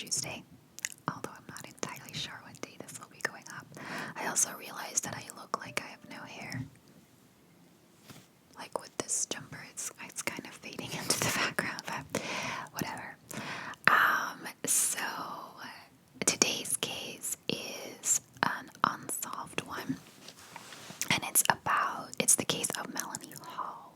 Tuesday, although I'm not entirely sure what day this will be going up. I also realized that I look like I have no hair. Like with this jumper, it's kind of fading into the background, but whatever. So today's case is an unsolved one, and it's the case of Melanie Hall.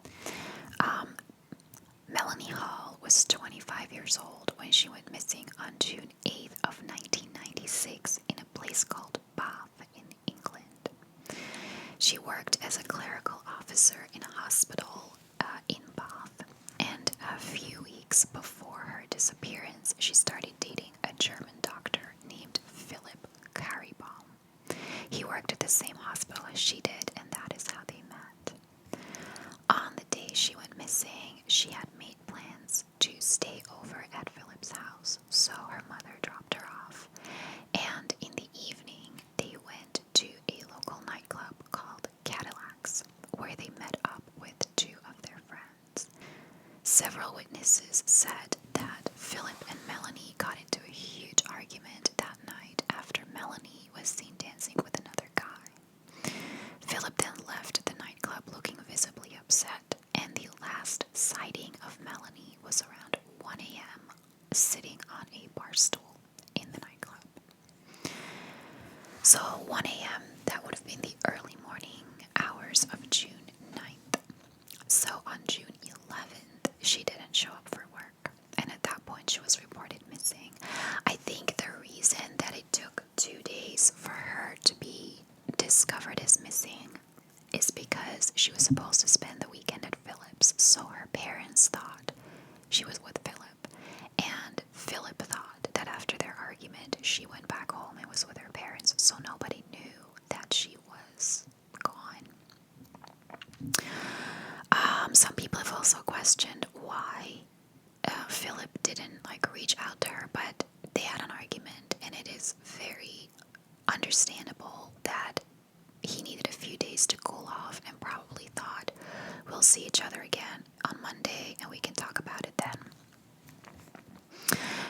Melanie Hall was 25 years old when she went missing on June 8th of 1996 in a place called Bath in England. She worked as a clerical officer in a hospital in Bath, and a few weeks before her disappearance, she started dating a German doctor named Philip Carrybaum. He worked at the same hospital as she did, and that is how they met. On the day she went missing, she had made plans to stay over at Philip's house, so her mother dropped her off, and in the evening they went to a local nightclub called Cadillacs, where they met up with two of their friends. Several witnesses said that Philip and Melanie got into a huge argument that night after Melanie was seen dancing with another guy. Philip then left the nightclub looking visibly upset, and the last sighting of Melanie was around 1 a.m. sitting on a bar stool in the nightclub. So 1 a.m., that would have been the early morning hours of June 9th. So on June 11th, she didn't show up for work, and at that point she was reported missing. I think the reason that it took 2 days for her to be discovered as missing is because she was supposed to spend the weekend at Philip's, so her parents thought she was with Philip, and Philip thought that after their argument she went back home and was with her parents, so nobody knew that she was gone. Some people have also questioned why Philip didn't reach out to her, but they had an argument, and it is very understandable that he needed a few days to cool off and probably thought, we'll see each other again on Monday and we can talk about it then.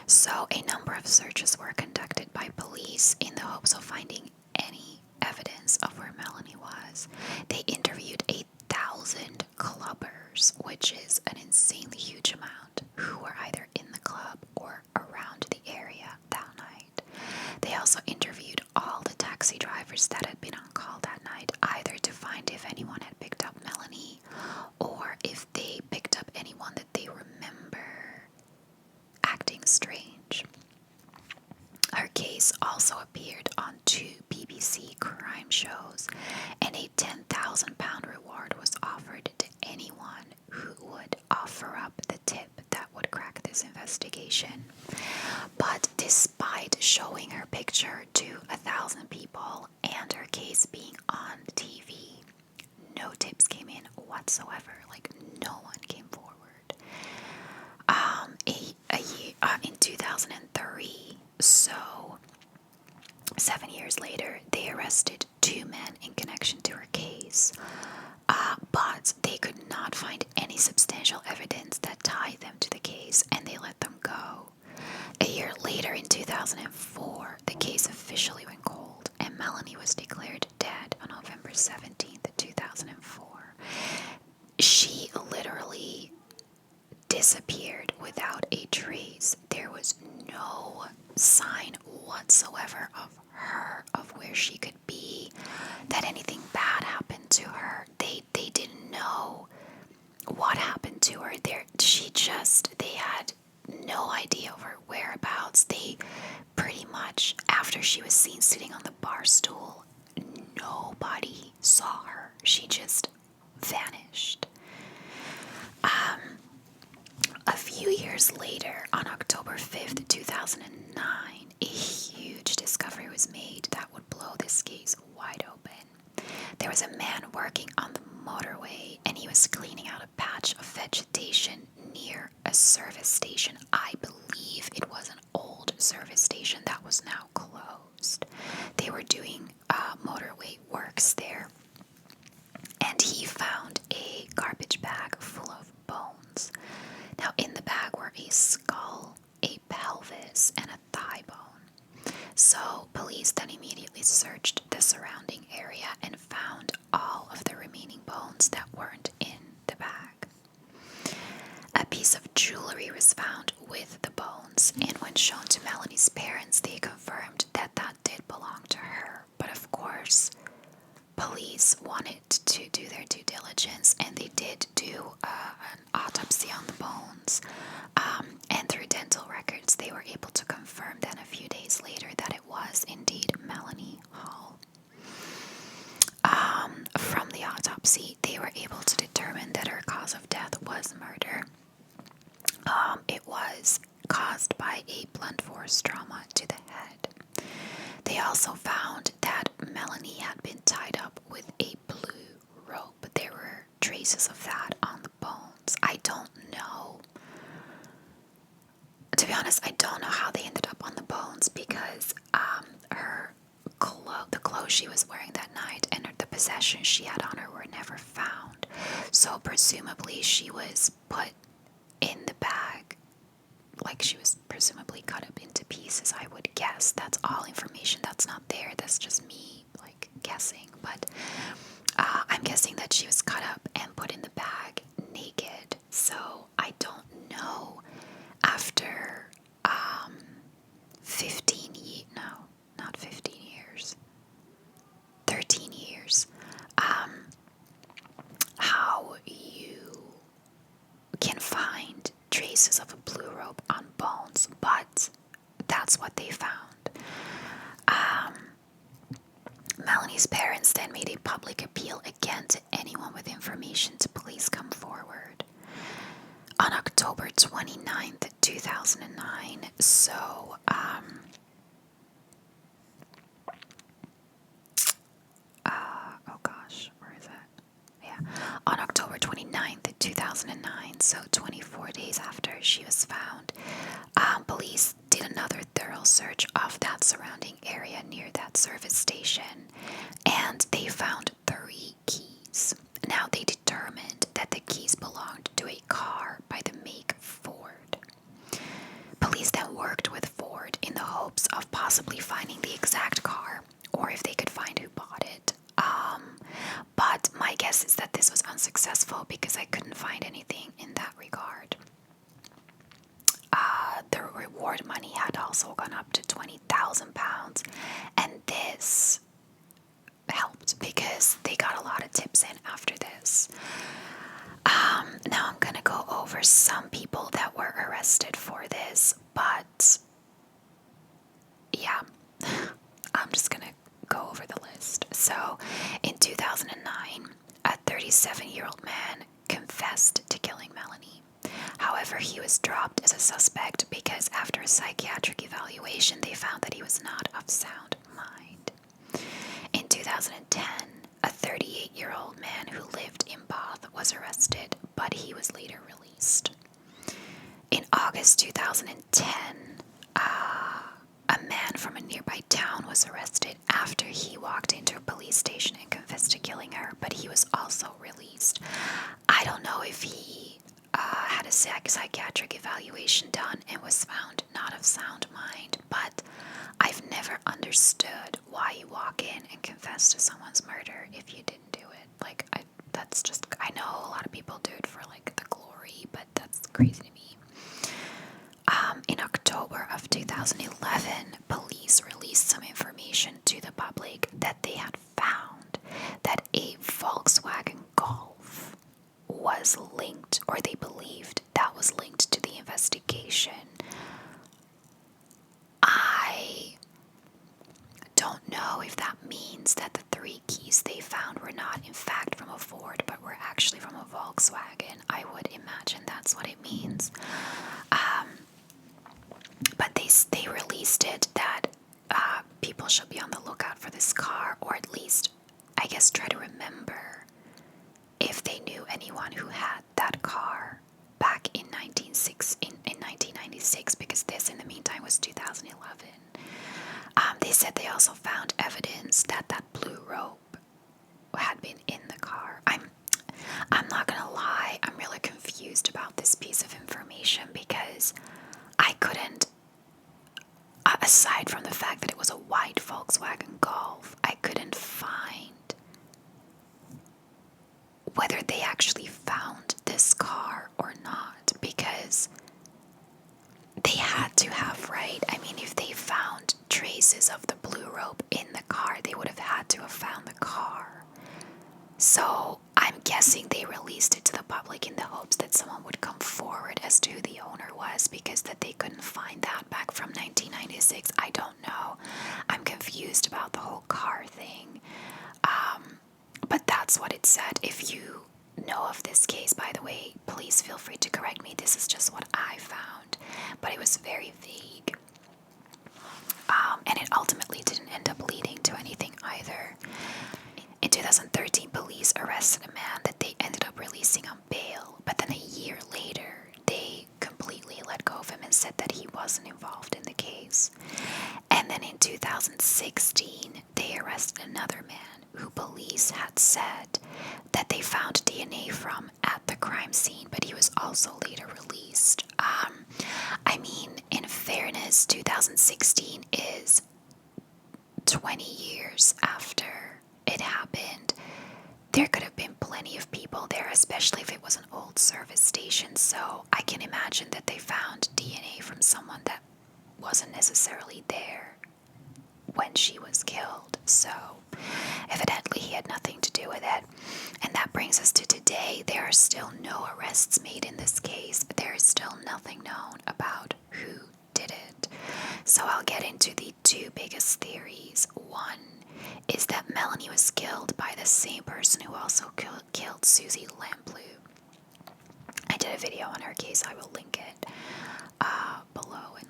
So a number of searches were conducted by police in the hopes of finding any evidence of where Melanie was. They interviewed 1,000 clubbers, which is an insanely huge amount, who were either in the club or around the area that night. They also interviewed all the taxi drivers that had been on call that night, either to find if anyone had picked up Melanie or if they picked up anyone that they remember acting strange. Her case also appeared on 2 BBC crime shows, and a £10,000 reward was offered to anyone who would offer up the tip that would crack this investigation. But despite showing her picture to 1,000 people and her case being on TV, no tips came in whatsoever. No one came forward. In 2003, so 7 years later, they arrested 2 men in connection to her case, but they could not find any substantial evidence that tied them to the case, and they let them go. A year later, in 2004, the case officially went cold, and Melanie was declared dead on November 17th, 2004. She literally disappeared without a trace. There was no sign whatsoever of her, of where she could be, that anything bad happened to her. They didn't know what happened to her. They had no idea of her whereabouts. They pretty much, after she was seen sitting on the bar stool, nobody saw her. She just vanished. A few years later, on October 5th, 2009, a huge discovery was made that would blow this case wide open. There was a man working on the motorway, and he was cleaning out a patch of vegetation near a service station. I believe it was an old service station that was now closed. They were doing motorway works there, and he found a garbage bag full of bones. Now, in the bag were a skull, a pelvis, and a thigh So police then immediately searched the surrounding area and found all of the remaining bones that weren't in the bag. A piece of jewelry was found with the bones, and when shown to Melanie's parents, they confirmed that that did belong to her. But of course, police wanted to do their due diligence, and they did do an autopsy on the bones. And through dental records, they were able to confirm then a few days later that it was indeed Melanie Hall. From the autopsy, they were able to determine that her cause of death was murder. It was caused by a blunt force trauma to the head. They also found that Melanie had been tied up with a blue rope. There were traces of that on the bones. I don't know. To be honest, I don't know how they ended up on the bones because the clothes she was wearing that night and the possessions she had on her were never found. So presumably she was put in the bag, like she was presumably cut up into pieces, I would guess. That's all information that's not there. That's just me, like, guessing. But I'm guessing that she was cut up and put in the bag naked. So I don't know. After 13 years, how you can find traces of a blue rope on bones, but that's what they found. Melanie's parents then made a public appeal again to anyone with information to please come forward. On October 29th, 2009, so where is that? Yeah, on October 29th, 2009, so 24 days after she was found, police did another thorough search of that surrounding area near that service station, and they found 3 keys. Now, they determined that the keys belonged to a car by the make Ford. Police then worked with Ford in the hopes of possibly finding the exact car, or if they could find who bought it. But my guess is that this was unsuccessful because I couldn't find anything in that regard. The reward money had also gone up to £20,000, and this helped because they got a lot of tips in after this. Now I'm gonna go over some people that were arrested for this, but yeah, I'm just gonna go over the list. So in 2009, a 37-year-old man confessed to killing Melanie. However, he was dropped as a suspect because after a psychiatric evaluation, they found that he was not of sound mind. In 2010, a 38-year-old man who lived in Bath was arrested, but he was later released. In August 2010, a man from a nearby town was arrested after he walked into a police station and confessed to killing her, but he was also released. I don't know if he had a psychiatric evaluation done and was found not of sound mind, but I've never understood why you walk in and confess to someone's murder if you didn't do it. Like, I know a lot of people do it for, like, the glory, but that's crazy to me. In October of 2011, police released some information to the public that they had found that a Volkswagen Golf was linked, or they believed that was linked to the investigation. I don't know if that means that the 3 keys they found were not in fact from a Ford, but were actually from a Volkswagen. I would imagine that's what it means. But they released it that people should be on the lookout for this car, or at least, I guess, try to remember if they knew anyone who had that car back in 1996, because this, in the meantime, was 2011. They said they also found evidence that blue rope had been in the car. I'm not gonna lie, I'm really confused about this piece of information because I couldn't, aside from the fact that it was a whether they actually found this car or not, because they had to have, right? I mean, if they found traces of the blue rope in the car, they would have had to have found the car. So I'm guessing they released it to the public in the hopes that someone would come forward as to who the owner was, because that they couldn't find that back from 1996. I don't know. I'm confused about the whole car thing. But that's what it said. If you know of this case, by the way, please feel free to correct me. This is just what I found. But it was very vague. And it ultimately didn't end up leading to anything either. In 2013, police arrested a man that they ended up releasing on bail, but then a year later, they completely let go of him and said that he wasn't involved in the case. And then in 2016, they arrested another man who police had said that they found DNA from at the crime scene, but he was also later released. I mean, in fairness, 2016 is 20 years after it happened. There could have been plenty of people there, especially if it was an old service station, so I can imagine that they found DNA from someone that wasn't necessarily there when she was killed. So evidently he had nothing to do with it. And that brings us to today. There are still no arrests made in this case. There is still nothing known about who did it. So I'll get into the two biggest theories. One is that Melanie was killed by the same person who also killed Susie Lamplugh. I did a video on her case. I will link it below and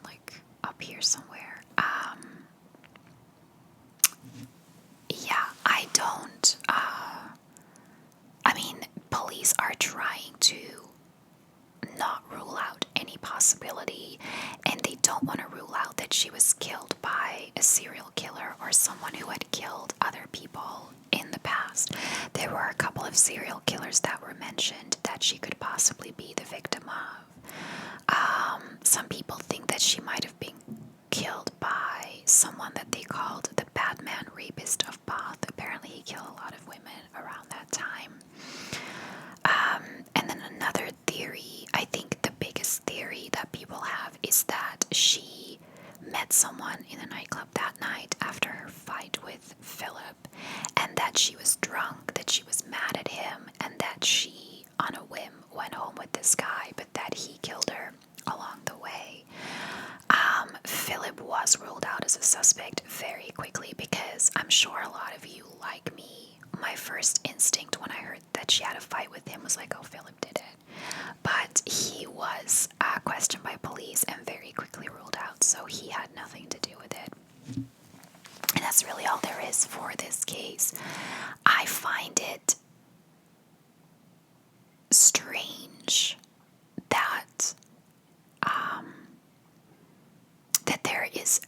up here somewhere. Yeah, I don't. I mean, police are trying to not rule out any possibility, and they don't want to rule out that she was killed by a serial killer or someone who had killed other people in the past. There were a couple of serial killers that were mentioned that she could possibly be the victim of. Some people think that she might have been killed by someone that they called the Batman Rapist of Bath. Apparently he killed a lot of women around that time. And then another theory, I think the biggest theory that people have, is that she met someone in a nightclub that night after her fight with Philip, and that she was drunk, that she was mad at him, and that she, on a whim, went home with this guy, but that he killed her along the way. Philip was ruled out as a suspect very quickly, because I'm sure a lot of you, like me, my first instinct when I heard that she had a fight with him was like, oh, Philip did it. But he was questioned by police and very quickly ruled out, so he had nothing to do with it. And that's really all there is for this case. I find it strange that that there is,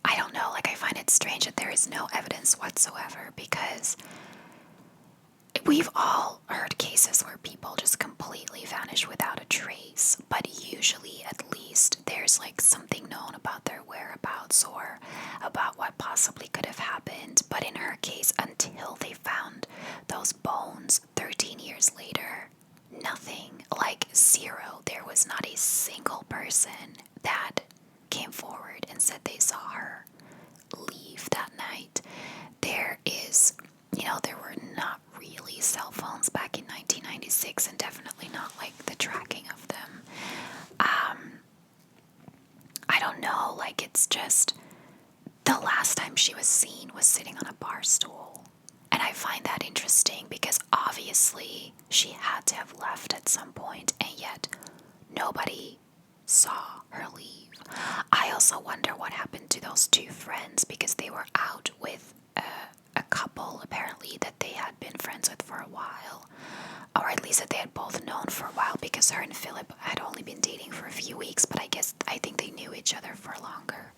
I don't know, I find it strange that there is no evidence whatsoever, because we've all heard cases where people just completely vanish without a trace, but usually at least there's something known about their whereabouts or about what possibly could have happened. But in her case, until they found those bones 13 years later, nothing, zero. There was not a single person that came forward and said they saw her leave that night. There is, there were not really cell phones back in 1996, and definitely not the tracking of them. I don't know, it's just the last time she was seen was sitting on a bar stool. And I find that interesting because obviously she had to have left at some point, and yet nobody saw her leave. I also wonder what happened to those two friends, because they were out with a couple apparently that they had been friends with for a while, or at least that they had both known for a while, because her and Philip had only been dating for a few weeks, but I think they knew each other for longer.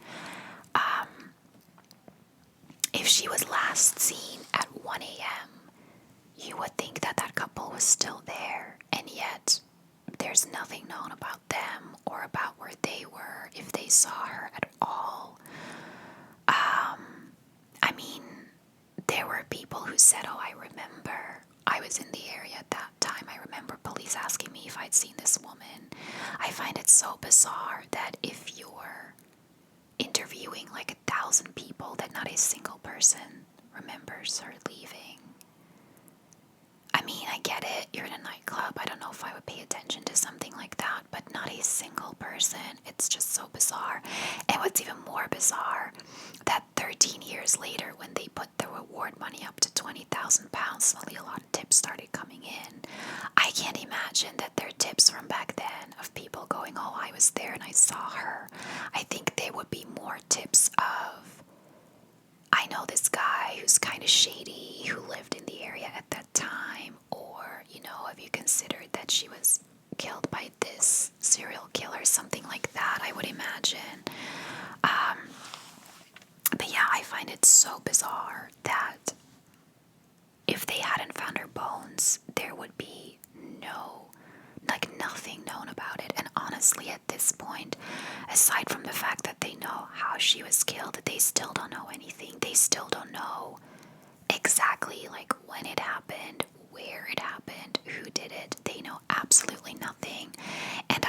If she was last seen at 1 a.m., you would think that that couple was still there, and yet there's nothing known about them or about where they were, if they saw her at all. I mean, there were people who said, oh, I remember I was in the area he's asking me if I'd seen this woman. I find it so bizarre that if you're interviewing like 1,000 people, that not a single person remembers her leaving. I mean, I get it, you're in a nightclub. I don't know if I would pay attention to something like that, but not a single person. It's just so bizarre. And what's even more bizarre, that 13 years later, when they put the reward money up to £20,000, suddenly a lot of tips started coming in. I can't imagine that there are tips from back then of people going, oh, I was there and I saw her. I think there would be more tips of, I know this guy who's kind of shady, who lived in the area at that time, or, have you considered that she was killed by this serial killer, something like that, I would imagine. But yeah, I find it so bizarre that if they hadn't found her bones, there would be nothing known about it. And honestly, at this point, aside from the fact that they know how she was killed, they still don't know anything. They still don't know exactly when it happened, where it happened, who did it. They know absolutely nothing. And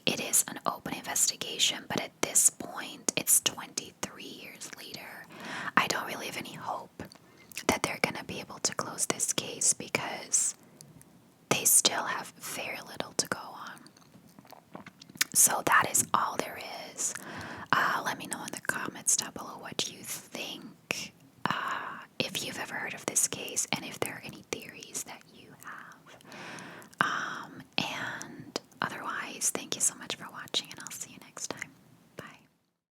it is an open investigation, but at this point, it's 23 years later. I don't really have any hope that they're going to be able to close this case because they still have very little to go on. So that is all there is. Let me know in the comments down below what you think. If you've ever heard of this case and if there are any theories that you have. And otherwise, thank